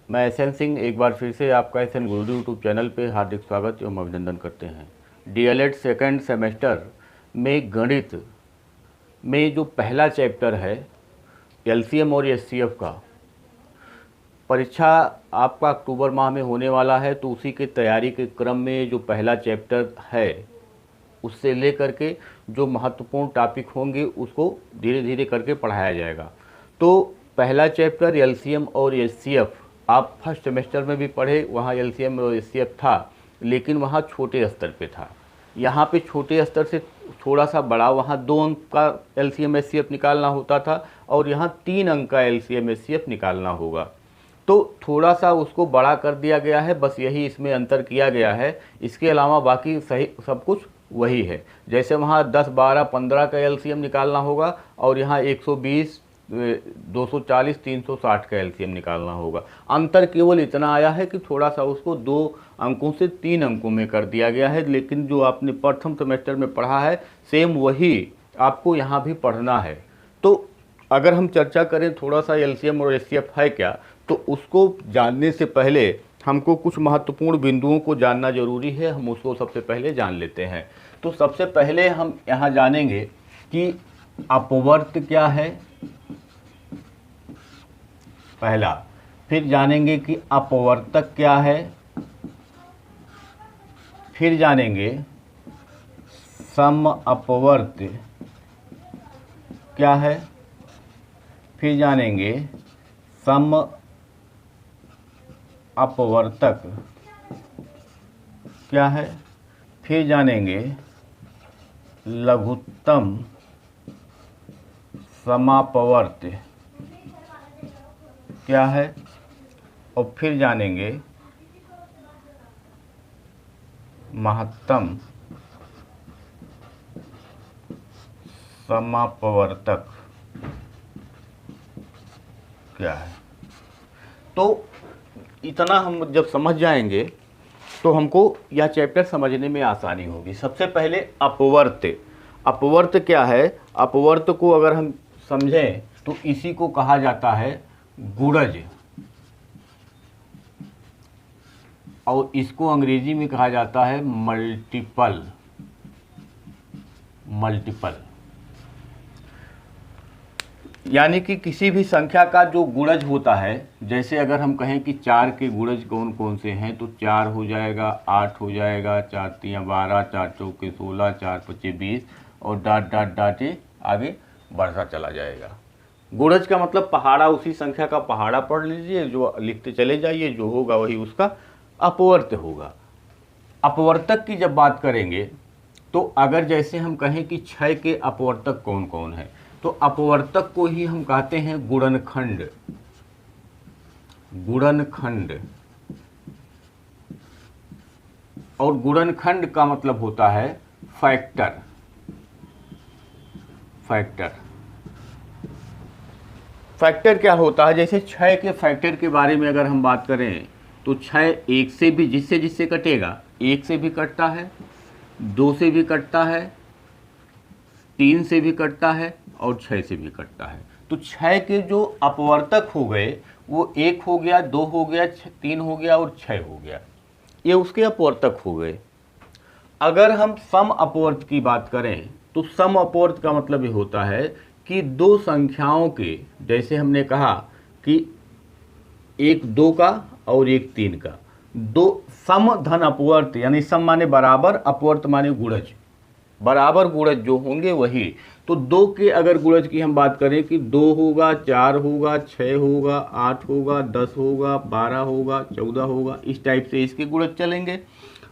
मैं एसएन सिंह एक बार फिर से आपका एसएन गुरुजी यूट्यूब चैनल पे हार्दिक स्वागत एवं अभिनंदन करते हैं। डीएलएड सेकंड सेमेस्टर में गणित में जो पहला चैप्टर है एलसीएम और एचसीएफ का, परीक्षा आपका अक्टूबर माह में होने वाला है, तो उसी के तैयारी के क्रम में जो पहला चैप्टर है उससे लेकर के जो महत्वपूर्ण टॉपिक होंगे उसको धीरे धीरे करके पढ़ाया जाएगा। तो पहला चैप्टर एलसीएम और एचसीएफ आप फर्स्ट सेमेस्टर में भी पढ़े, वहाँ एलसीएम और एचसीएफ था, लेकिन वहाँ छोटे स्तर पे था। यहाँ पे छोटे स्तर से थोड़ा सा बड़ा, वहाँ 2 अंक का एलसीएम एचसीएफ निकालना होता था और यहाँ 3 अंक का एलसीएम एचसीएफ निकालना होगा। तो थोड़ा सा उसको बड़ा कर दिया गया है, बस यही इसमें अंतर किया गया है। इसके अलावा बाकी सही सब कुछ वही है। जैसे वहाँ 10, 12, 15 का एलसीएम निकालना होगा और यहाँ 120, 240, 360 का एलसीएम निकालना होगा। अंतर केवल इतना आया है कि थोड़ा सा उसको 2 अंकों से 3 अंकों में कर दिया गया है, लेकिन जो आपने प्रथम सेमेस्टर में पढ़ा है सेम वही आपको यहाँ भी पढ़ना है। तो अगर हम चर्चा करें थोड़ा सा एलसीएम और एचसीएफ है क्या, तो उसको जानने से पहले हमको कुछ महत्वपूर्ण बिंदुओं को जानना जरूरी है। हम उसको सबसे पहले जान लेते हैं। तो सबसे पहले हम यहाँ जानेंगे कि अपवर्त क्या है, पहला। फिर जानेंगे कि अपवर्तक क्या है, फिर जानेंगे सम अपवर्त क्या है, फिर जानेंगे सम अपवर्तक क्या है, फिर जानेंगे लघुत्तम समापवर्त क्या है, और फिर जानेंगे महत्तम समापवर्तक क्या है। तो इतना हम जब समझ जाएंगे तो हमको यह चैप्टर समझने में आसानी होगी। सबसे पहले अपवर्त। अपवर्त क्या है? अपवर्त को अगर हम समझें तो इसी को कहा जाता है गुणज, और इसको अंग्रेजी में कहा जाता है मल्टीपल। मल्टीपल यानी कि किसी भी संख्या का जो गुणज होता है, जैसे अगर हम कहें कि 4 के गुणज कौन कौन से हैं, तो 4 हो जाएगा, 8 हो जाएगा, 4 3 12, 4 चौके 16, 4 5 20, और डाट डाट डाट ये आगे बढ़ता चला जाएगा। गुणज का मतलब पहाड़ा, उसी संख्या का पहाड़ा पढ़ लीजिए, जो लिखते चले जाइए, जो होगा वही उसका अपवर्त होगा। अपवर्तक की जब बात करेंगे तो अगर जैसे हम कहें कि 6 के अपवर्तक कौन कौन है, तो अपवर्तक को ही हम कहते हैं गुणनखंड। गुणनखंड, और गुणनखंड का मतलब होता है फैक्टर। फैक्टर, फैक्टर क्या होता है? जैसे 6 के फैक्टर के बारे में अगर हम बात करें तो 6 1 से भी, जिससे जिससे कटेगा, 1 से भी कटता है, 2 से भी कटता है, 3 से भी कटता है, और 6 से भी कटता है। तो 6 के जो अपवर्तक हो गए वो 1 हो गया, 2 हो गया, 3 हो गया और 6 हो गया, ये उसके अपवर्तक हो गए। अगर हम सम अपवर्त की बात करें तो सम अपवर्त का मतलब ये होता है कि 2 संख्याओं के, जैसे हमने कहा कि एक 2 का और एक 3 का, 2 सम धन अपवर्त, यानी सम माने बराबर, अपवर्त माने गुणज, बराबर गुणज जो होंगे वही। तो 2 के अगर गुणज की हम बात करें कि 2 होगा, 4 होगा, 6 होगा, 8 होगा, 10 होगा, 12 होगा, 14 होगा, इस टाइप से इसके गुणज चलेंगे।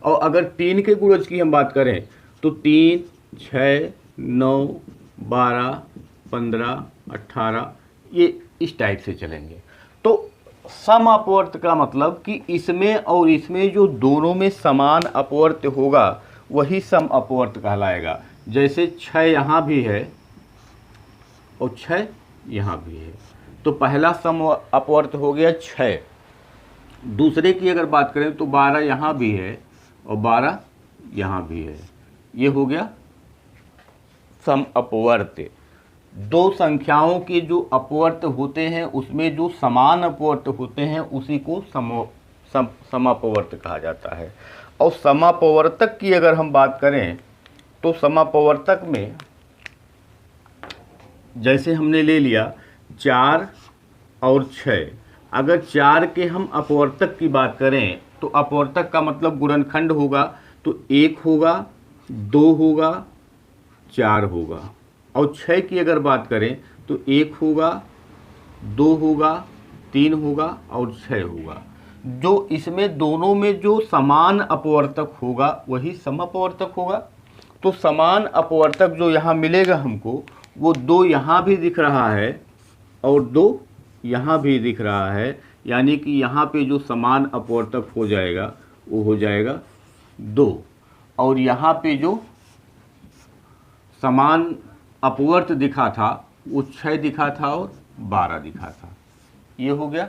और अगर 3 के गुणज की हम बात करें तो 3, 6, 9, 12, 15, 18, ये इस टाइप से चलेंगे। तो सम अपवर्त का मतलब कि इसमें और इसमें जो दोनों में समान अपवर्त होगा वही सम अपवर्त कहलाएगा। जैसे 6 यहाँ भी है और 6 यहाँ भी है, तो पहला सम अपवर्त हो गया 6। दूसरे की अगर बात करें तो 12 यहाँ भी है और 12 यहाँ भी है, ये हो गया सम अपवर्त। दो संख्याओं के जो अपवर्त होते हैं उसमें जो समान अपवर्त होते हैं उसी को समापवर्त कहा जाता है। और समापवर्तक की अगर हम बात करें तो समापवर्तक में जैसे हमने ले लिया 4 और 6, अगर 4 के हम अपवर्तक की बात करें तो अपवर्तक का मतलब गुणनखंड होगा, तो 1 होगा, 2 होगा, 4 होगा। और 6 की अगर बात करें तो 1 होगा, 2 होगा, 3 होगा और 6 होगा। जो इसमें दोनों में जो समान अपवर्तक होगा वही समअपवर्तक होगा। तो समान अपवर्तक जो यहाँ मिलेगा हमको वो 2 यहाँ भी दिख रहा है और 2 यहाँ भी दिख रहा है, यानी कि यहाँ पे जो समान अपवर्तक हो जाएगा वो हो जाएगा 2, और यहाँ पे जो समान अपवर्त दिखा था वो 6 दिखा था और 12 दिखा था। ये हो गया।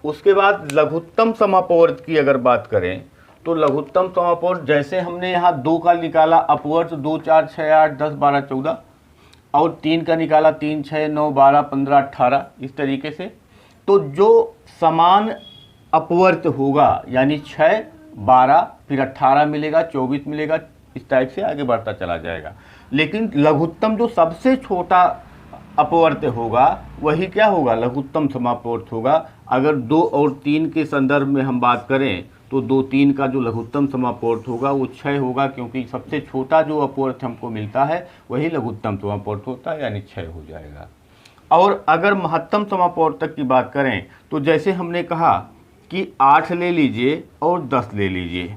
उसके बाद लघुत्तम समापवर्त की अगर बात करें तो लघुत्तम समापवर्त जैसे हमने यहाँ 2 का निकाला अपवर्त 2, 4, 6, 8, 10, 12, 14, और 3 का निकाला 3, 6, 9, 12, 15, 18, इस तरीके से। तो जो समान अपवर्त होगा यानी 6, 12, फिर 18 मिलेगा, 24 मिलेगा, इस टाइप से आगे बढ़ता चला जाएगा। लेकिन लघुत्तम जो सबसे छोटा अपवर्त होगा वही क्या होगा, लघुत्तम समापवर्त होगा। अगर 2 और 3 के संदर्भ में हम बात करें तो 2, 3 का जो लघुत्तम समापवर्त होगा वो 6 होगा, क्योंकि सबसे छोटा जो अपवर्त हमको मिलता है वही लघुत्तम समापवर्त होता है, यानी 6 हो जाएगा। और अगर महत्तम समापवर्तक की बात करें तो जैसे हमने कहा कि 8 ले लीजिए और 10 ले लीजिए,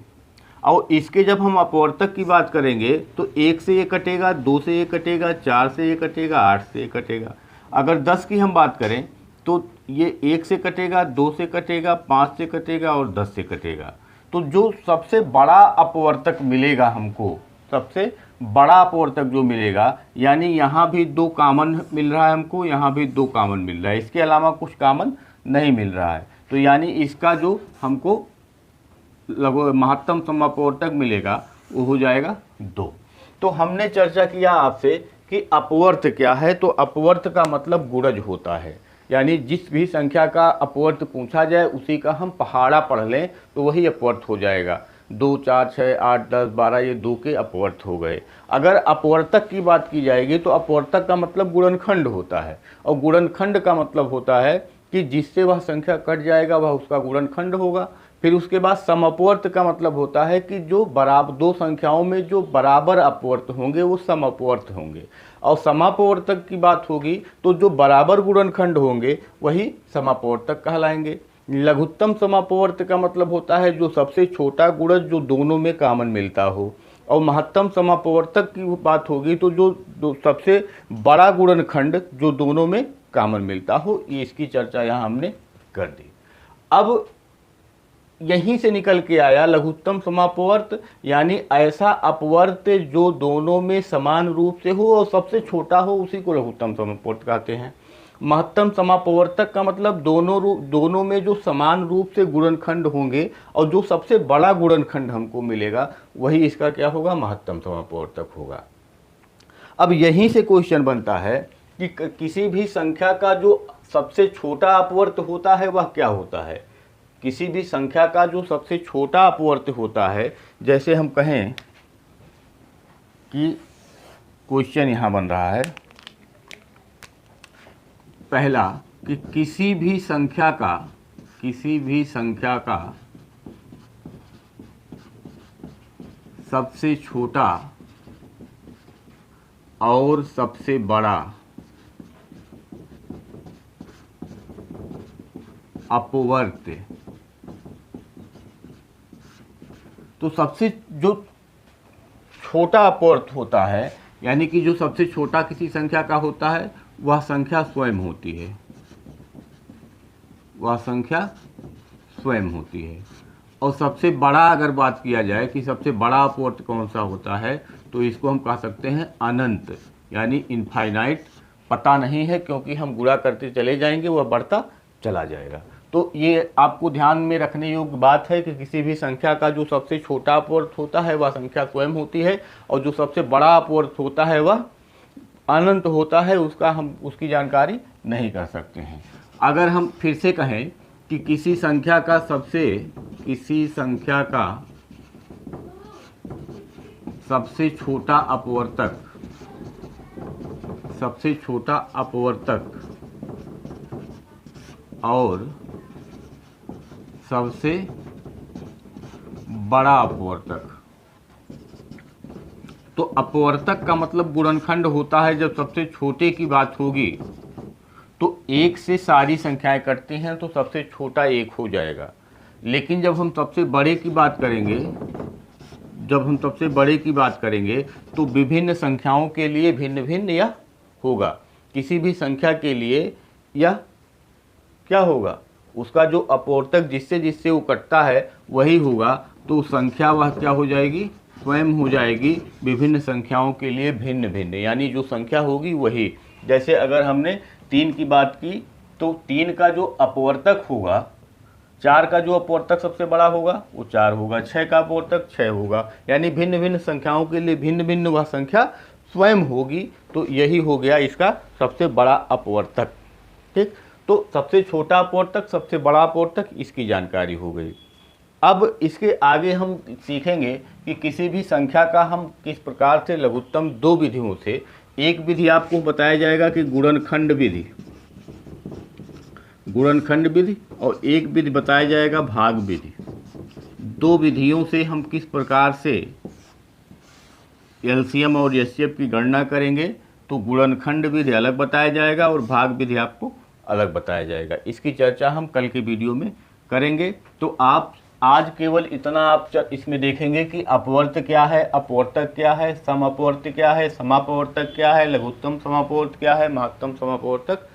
और इसके जब हम अपवर्तक की बात करेंगे तो 1 से ये कटेगा, 2 से ये कटेगा, 4 से ये कटेगा, 8 से ये कटेगा। अगर 10 की हम बात करें तो ये 1 से कटेगा, 2 से कटेगा, 5 से कटेगा और 10 से कटेगा। तो जो सबसे बड़ा अपवर्तक मिलेगा हमको, सबसे बड़ा अपवर्तक जो मिलेगा, यानी यहाँ भी 2 कामन मिल रहा है हमको, यहाँ भी 2 कामन मिल रहा है, इसके अलावा कुछ कामन नहीं मिल रहा है, तो यानी इसका जो हमको महत्तम समापवर्तक मिलेगा वो हो जाएगा 2। तो हमने चर्चा किया आपसे कि अपवर्त क्या है। तो अपवर्त का मतलब गुणज होता है, यानी जिस भी संख्या का अपवर्त पूछा जाए उसी का हम पहाड़ा पढ़ लें तो वही अपवर्त हो जाएगा। 2, 4, 6, 8, 10, 12 ये 2 के अपवर्त हो गए। अगर अपवर्तक की बात की जाएगी तो अपवर्तक का मतलब गुणनखंड होता है, और गुणनखंड का मतलब होता है कि जिससे वह संख्या कट जाएगा वह उसका गुणनखंड होगा। फिर उसके बाद समअपवर्त का मतलब होता है कि जो बराबर 2 संख्याओं में जो बराबर अपवर्त होंगे वो समअपवर्त होंगे, और समापवर्तक की बात होगी तो जो बराबर गुणनखंड होंगे वही समापवर्तक कहलाएंगे। लघुत्तम समापवर्त का मतलब होता है जो सबसे छोटा गुणज जो दोनों में कॉमन मिलता हो, और महत्तम समापवर्तक की बात होगी तो जो सबसे बड़ा गुणनखंड जो दोनों में कॉमन मिलता हो। ये इसकी चर्चा यहाँ हमने कर दी। अब यहीं से निकल के आया लघुत्तम समापवर्त, यानी ऐसा अपवर्त जो दोनों में समान रूप से हो और सबसे छोटा हो, उसी को लघुत्तम समापवर्त कहते हैं। महत्तम समापवर्तक का मतलब दोनों में जो समान रूप से गुणनखंड होंगे और जो सबसे बड़ा गुणनखंड हमको मिलेगा वही इसका क्या होगा, महत्तम समापवर्तक होगा। अब यहीं से क्वेश्चन बनता है कि किसी भी संख्या का जो सबसे छोटा अपवर्त होता है वह क्या होता है। किसी भी संख्या का जो सबसे छोटा अपवर्त होता है, जैसे हम कहें कि क्वेश्चन यहाँ बन रहा है पहला कि किसी भी संख्या का सबसे छोटा और सबसे बड़ा अपवर्त, तो सबसे जो छोटा अपवर्त होता है, यानी कि जो सबसे छोटा किसी संख्या का होता है वह संख्या स्वयं होती है, वह संख्या स्वयं होती है। और सबसे बड़ा अगर बात किया जाए कि सबसे बड़ा अपवर्त कौन सा होता है, तो इसको हम कह सकते हैं अनंत, यानी इनफाइनाइट। पता नहीं है क्योंकि हम गुणा करते चले जाएंगे वह बढ़ता चला जाएगा। तो ये आपको ध्यान में रखने योग्य बात है कि किसी भी संख्या का जो सबसे छोटा अपवर्त होता है वह संख्या स्वयं होती है, और जो सबसे बड़ा अपवर्त होता है वह अनंत होता है उसका हम उसकी जानकारी नहीं कर सकते हैं। अगर हम फिर से कहें कि किसी संख्या का सबसे छोटा अपवर्तक और सबसे बड़ा अपवर्तक, तो अपवर्तक का मतलब गुणनखंड होता है। जब सबसे छोटे की बात होगी तो एक से सारी संख्याएं कटती हैं तो सबसे छोटा एक हो जाएगा। लेकिन जब हम सबसे बड़े की बात करेंगे तो विभिन्न संख्याओं के लिए भिन्न भिन्न यह होगा। किसी भी संख्या के लिए यह क्या होगा, उसका जो अपवर्तक जिससे वो कटता है वही होगा। तो संख्या वह क्या हो जाएगी, स्वयं हो जाएगी विभिन्न संख्याओं के लिए भिन्न भिन्न, यानी जो संख्या होगी वही। जैसे अगर हमने 3 की बात की तो 3 का जो अपवर्तक होगा, 4 का जो अपवर्तक सबसे बड़ा होगा वो 4 होगा, 6 का अपवर्तक 6 होगा, यानी भिन्न भिन्न संख्याओं के लिए भिन्न भिन्न वह संख्या स्वयं होगी। तो यही हो गया इसका सबसे बड़ा अपवर्तक। ठीक, तो सबसे छोटा अपवर्तक, सबसे बड़ा अपवर्तक, इसकी जानकारी हो गई। अब इसके आगे हम सीखेंगे कि किसी भी संख्या का हम किस प्रकार से लघुत्तम 2 विधियों से, एक विधि आपको बताया जाएगा कि गुणनखंड विधि और एक विधि बताया जाएगा भाग विधि। 2 विधियों से हम किस प्रकार से एलसीएम और एचसीएफ की गणना करेंगे। तो गुणनखंड विधि अलग बताया जाएगा और भाग विधि आपको अलग बताया जाएगा। इसकी चर्चा हम कल के वीडियो में करेंगे। तो आप आज केवल इतना आप इसमें देखेंगे कि अपवर्त क्या है, अपवर्तक क्या है, सम अपवर्त क्या है, समापवर्तक क्या है, लघुत्तम समापवर्त क्या है, महत्तम समापवर्तक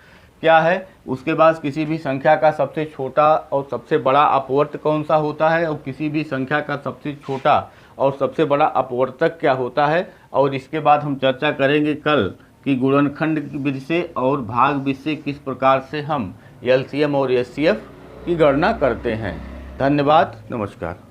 क्या है। उसके बाद किसी भी संख्या का सबसे छोटा और सबसे बड़ा अपवर्त कौन सा होता है, और किसी भी संख्या का सबसे छोटा और सबसे बड़ा अपवर्तक क्या होता है। और इसके बाद हम चर्चा करेंगे कल कि गुणनखंड की विधि से और भाग विधि से किस प्रकार से हम एलसीएम और एचसीएफ की गणना करते हैं। धन्यवाद, नमस्कार।